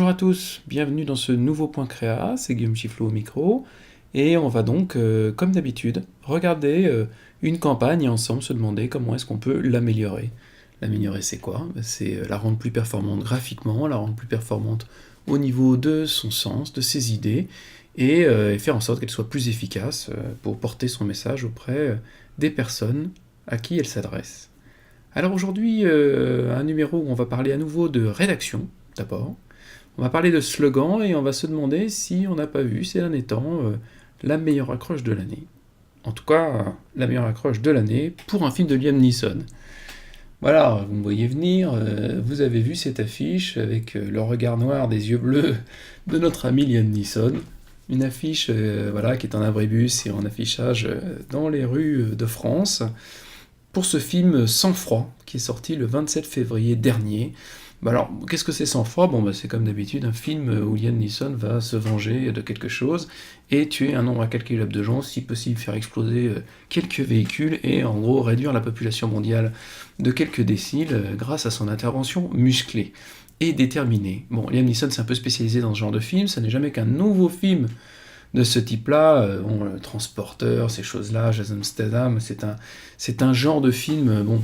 Bonjour à tous, bienvenue dans ce nouveau point créa, c'est Guillaume Chifflot au micro, et on va donc, comme d'habitude, regarder une campagne et ensemble se demander comment est-ce qu'on peut l'améliorer. L'améliorer c'est quoi? C'est la rendre plus performante graphiquement, la rendre plus performante au niveau de son sens, de ses idées, et faire en sorte qu'elle soit plus efficace pour porter son message auprès des personnes à qui elle s'adresse. Alors aujourd'hui, un numéro où on va parler à nouveau de rédaction, d'abord. On va parler de slogan et on va se demander si on n'a pas vu ces derniers temps la meilleure accroche de l'année. En tout cas, la meilleure accroche de l'année pour un film de Liam Neeson. Voilà, vous me voyez venir, vous avez vu cette affiche avec le regard noir des yeux bleus de notre ami Liam Neeson. Une affiche voilà, qui est en abribus et en affichage dans les rues de France pour ce film Sang Froid qui est sorti le 27 février dernier. Alors, qu'est-ce que c'est Sang Froid? C'est comme d'habitude un film où Liam Neeson va se venger de quelque chose et tuer un nombre incalculable de gens, si possible faire exploser quelques véhicules et en gros réduire la population mondiale de quelques déciles grâce à son intervention musclée et déterminée. Liam Neeson s'est un peu spécialisé dans ce genre de film, ça n'est jamais qu'un nouveau film de ce type-là, le Transporteur, ces choses-là, Jason Statham, c'est un genre de film,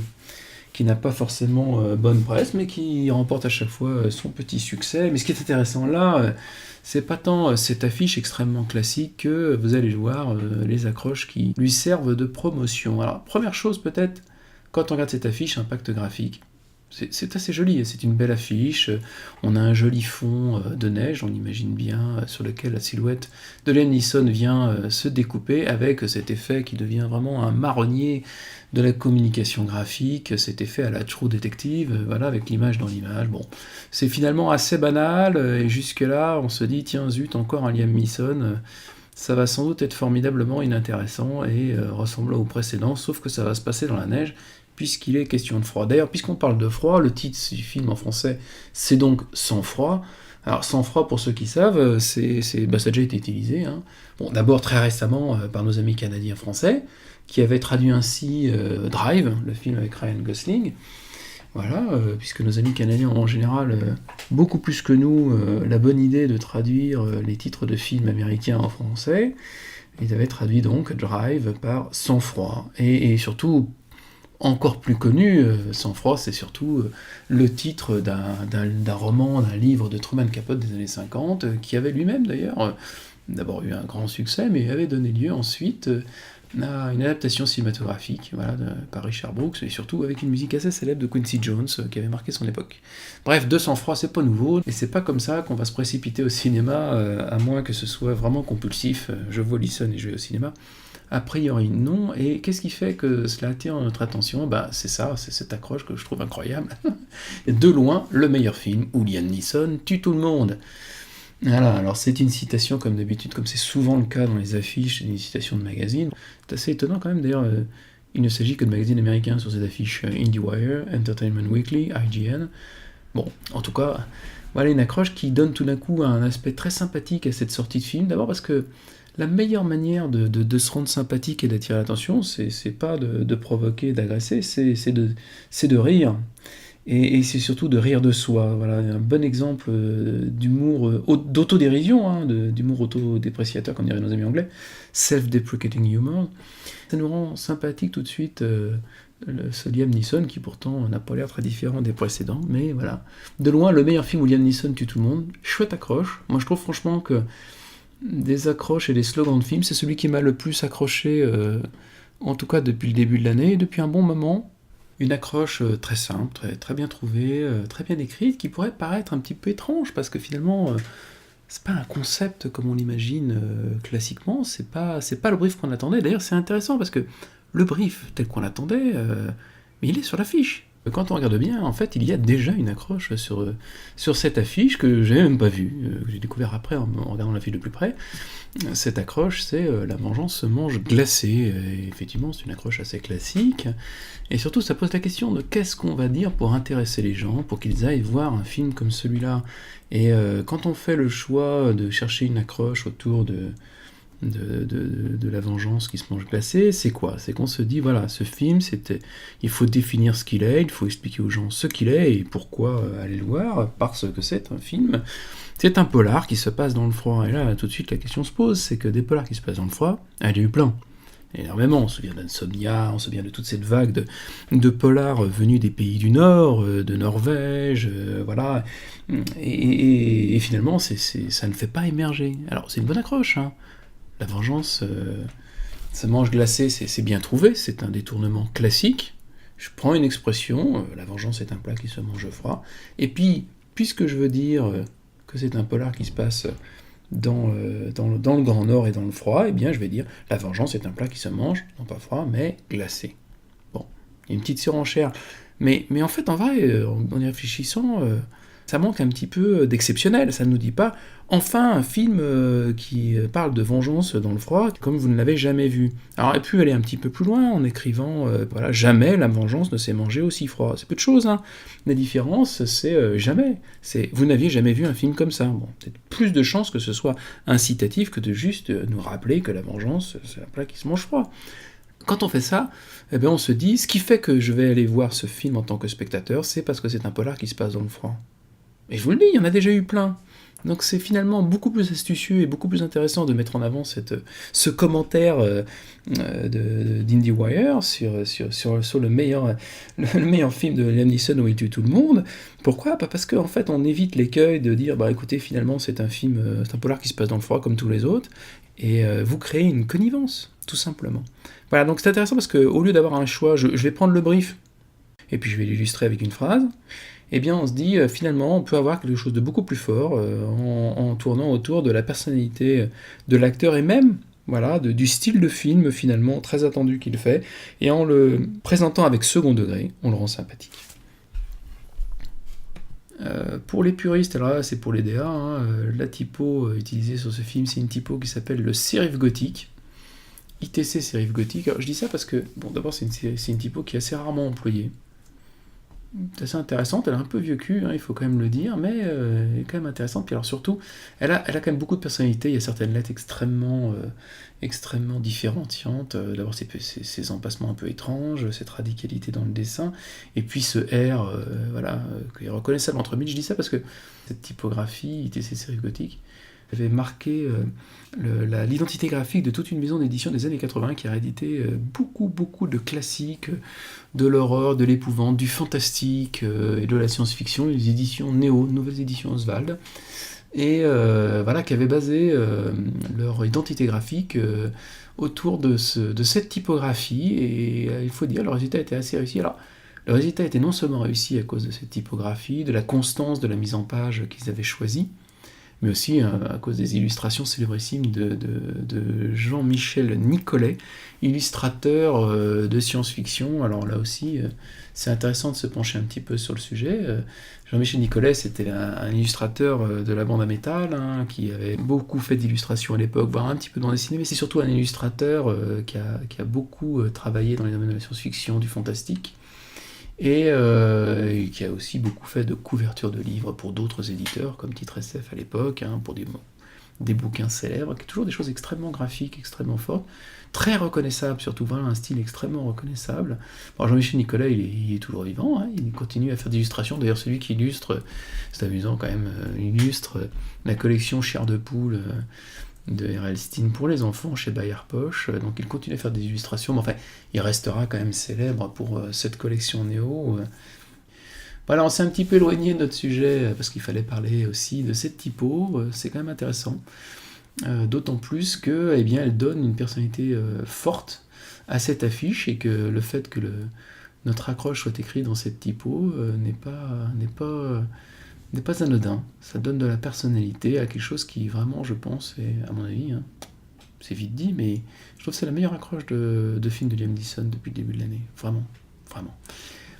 qui n'a pas forcément bonne presse, mais qui remporte à chaque fois son petit succès. Mais ce qui est intéressant là, c'est pas tant cette affiche extrêmement classique que vous allez voir les accroches qui lui servent de promotion. Alors, première chose peut-être, quand on regarde cette affiche, impact graphique. C'est assez joli, c'est une belle affiche, on a un joli fond de neige, on imagine bien, sur lequel la silhouette de Liam Neeson vient se découper avec cet effet qui devient vraiment un marronnier de la communication graphique, cet effet à la True Detective, voilà, avec l'image dans l'image. C'est finalement assez banal, et jusque-là, on se dit, tiens zut, encore un Liam Neeson, ça va sans doute être formidablement inintéressant et ressemblant au précédent, sauf que ça va se passer dans la neige, puisqu'il est question de froid. D'ailleurs, puisqu'on parle de froid, le titre du film en français, c'est donc Sang Froid. Alors, Sang Froid, pour ceux qui savent, ça a déjà été utilisé. D'abord très récemment par nos amis canadiens-français, qui avaient traduit ainsi Drive, le film avec Ryan Gosling. Voilà, puisque nos amis canadiens ont en général, beaucoup plus que nous, la bonne idée de traduire les titres de films américains en français. Ils avaient traduit donc Drive par Sang Froid. Et surtout, encore plus connu, Sang Froid, c'est surtout le titre d'un roman, d'un livre de Truman Capote des années 50, qui avait lui-même d'ailleurs d'abord eu un grand succès, mais avait donné lieu ensuite à une adaptation cinématographique par Richard Brooks, et surtout avec une musique assez célèbre de Quincy Jones, qui avait marqué son époque. Bref, de Sang Froid, c'est pas nouveau, et c'est pas comme ça qu'on va se précipiter au cinéma, à moins que ce soit vraiment compulsif, je vois Listen et je vais au cinéma. A priori, non. Et qu'est-ce qui fait que cela attire notre attention? C'est ça, c'est cette accroche que je trouve incroyable. De loin, le meilleur film où Liam Neeson tue tout le monde. Voilà, alors c'est une citation comme d'habitude, comme c'est souvent le cas dans les affiches, c'est une citation de magazine. C'est assez étonnant quand même, d'ailleurs, il ne s'agit que de magazines américains sur ces affiches IndieWire, Entertainment Weekly, IGN. En tout cas, voilà une accroche qui donne tout d'un coup un aspect très sympathique à cette sortie de film. D'abord parce que la meilleure manière de se rendre sympathique et d'attirer l'attention, c'est pas de provoquer, d'agresser, c'est de rire. Et c'est surtout de rire de soi. Voilà, un bon exemple d'humour, d'autodérision, d'humour autodépréciateur, comme diraient nos amis anglais, self-deprecating humor. Ça nous rend sympathique tout de suite ce Liam Neeson, qui pourtant n'a pas l'air très différent des précédents, mais voilà. De loin, le meilleur film où Liam Neeson tue tout le monde, chouette accroche. Moi je trouve franchement que des accroches et des slogans de films, c'est celui qui m'a le plus accroché, en tout cas depuis le début de l'année, et depuis un bon moment. Une accroche très simple, très bien trouvée, très bien écrite, qui pourrait paraître un petit peu étrange, parce que finalement, c'est pas un concept comme on l'imagine classiquement, c'est pas le brief qu'on attendait. D'ailleurs, c'est intéressant, parce que le brief tel qu'on l'attendait, il est sur l'affiche. Quand on regarde bien, en fait, il y a déjà une accroche sur cette affiche que j'avais même pas vue, que j'ai découvert après en regardant l'affiche de plus près. Cette accroche, c'est La vengeance se mange glacée. Et effectivement, c'est une accroche assez classique. Et surtout, ça pose la question de qu'est-ce qu'on va dire pour intéresser les gens, pour qu'ils aillent voir un film comme celui-là. Et quand on fait le choix de chercher une accroche autour de la vengeance qui se mange glacée, c'est quoi? C'est qu'on se dit, voilà, ce film, il faut définir ce qu'il est, il faut expliquer aux gens ce qu'il est et pourquoi aller le voir, parce que c'est un film, c'est un polar qui se passe dans le froid. Et là, tout de suite, la question se pose, c'est que des polars qui se passent dans le froid, il y a eu plein. Énormément, on se souvient d'Insomnia, on se souvient de toute cette vague de polars venus des pays du Nord, de Norvège, voilà, et finalement, ça ne fait pas émerger. Alors, c'est une bonne accroche, hein. La vengeance se mange glacé, c'est bien trouvé, c'est un détournement classique. Je prends une expression, la vengeance est un plat qui se mange froid, et puis, puisque je veux dire que c'est un polar qui se passe dans le Grand Nord et dans le froid, eh bien je vais dire la vengeance est un plat qui se mange, non pas froid, mais glacé. Bon, il y a une petite surenchère, mais en fait, en vrai, en y réfléchissant, ça manque un petit peu d'exceptionnel, ça ne nous dit pas enfin un film qui parle de vengeance dans le froid, comme vous ne l'avez jamais vu. Alors, on aurait pu aller un petit peu plus loin en écrivant, voilà, jamais la vengeance ne s'est mangée aussi froid. C'est peu de choses, hein. La différence, c'est jamais. C'est vous n'aviez jamais vu un film comme ça. Bon, peut-être plus de chances que ce soit incitatif que de juste nous rappeler que la vengeance, c'est un plat qui se mange froid. Quand on fait ça, eh bien on se dit, ce qui fait que je vais aller voir ce film en tant que spectateur, c'est parce que c'est un polar qui se passe dans le froid. Et je vous le dis, il y en a déjà eu plein. Donc c'est finalement beaucoup plus astucieux et beaucoup plus intéressant de mettre en avant ce commentaire d'IndieWire sur le meilleur film de Liam Neeson où il tue tout le monde. Pourquoi? Parce qu'en fait on évite l'écueil de dire bah écoutez finalement c'est un film, c'est un polar qui se passe dans le froid comme tous les autres, et vous créez une connivence, tout simplement. Voilà, donc c'est intéressant parce qu'au lieu d'avoir un choix, je vais prendre le brief, et puis je vais l'illustrer avec une phrase, eh bien on se dit finalement on peut avoir quelque chose de beaucoup plus fort en tournant autour de la personnalité de l'acteur et même voilà, du style de film finalement très attendu qu'il fait, et en le présentant avec second degré, on le rend sympathique. Pour les puristes, alors là c'est pour les DA, hein, la typo utilisée sur ce film c'est une typo qui s'appelle le sérif gothique, ITC sérif gothique. Alors je dis ça parce que, bon d'abord c'est une typo qui est assez rarement employée. C'est assez intéressante, elle a un peu vieux cul, hein, il faut quand même le dire, mais elle est quand même intéressante. Puis alors surtout, elle a quand même beaucoup de personnalité, il y a certaines lettres extrêmement différenciantes. D'abord ces empacements un peu étranges, cette radicalité dans le dessin, et puis ce R, voilà, qui est reconnaissable entre mille. Je dis ça parce que cette typographie, ITC série gothique, avait marqué l'identité graphique de toute une maison d'édition des années 80 qui a réédité beaucoup de classiques, de l'horreur, de l'épouvante, du fantastique et de la science-fiction, les éditions Néo, nouvelles éditions Oswald, et voilà, qui avaient basé leur identité graphique autour de cette typographie, et il faut dire, le résultat était assez réussi. Alors, le résultat était non seulement réussi à cause de cette typographie, de la constance de la mise en page qu'ils avaient choisie, mais aussi à cause des illustrations célébrissimes de Jean-Michel Nicolet, illustrateur de science-fiction. Alors là aussi, c'est intéressant de se pencher un petit peu sur le sujet. Jean-Michel Nicolet, c'était un illustrateur de la bande à métal, hein, qui avait beaucoup fait d'illustrations à l'époque, voire un petit peu dans les ciné, mais c'est surtout un illustrateur qui a beaucoup travaillé dans les domaines de la science-fiction, du fantastique, et qui a aussi beaucoup fait de couvertures de livres pour d'autres éditeurs, comme Titre SF à l'époque, hein, pour des bouquins célèbres, qui toujours des choses extrêmement graphiques, extrêmement fortes, très reconnaissables, surtout, voilà, un style extrêmement reconnaissable. Bon, Jean-Michel Nicolet, il est toujours vivant, hein, il continue à faire des illustrations, d'ailleurs celui qui illustre, c'est amusant quand même, il illustre la collection Chair de poule de R.L. Stine pour les enfants chez Bayard Poche, donc il continue à faire des illustrations, mais enfin, il restera quand même célèbre pour cette collection Néo. Voilà, on s'est un petit peu éloigné de notre sujet, parce qu'il fallait parler aussi de cette typo, c'est quand même intéressant, d'autant plus que, eh bien, elle donne une personnalité forte à cette affiche, et que le fait que notre accroche soit écrit dans cette typo n'est pas anodin. Ça donne de la personnalité à quelque chose qui vraiment, je pense, et à mon avis, hein, c'est vite dit, mais je trouve que c'est la meilleure accroche de film de Liam Neeson depuis le début de l'année. Vraiment.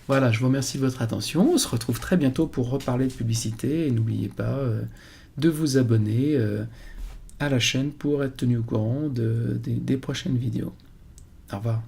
Voilà, je vous remercie de votre attention. On se retrouve très bientôt pour reparler de publicité, et n'oubliez pas de vous abonner à la chaîne pour être tenu au courant des prochaines vidéos. Au revoir.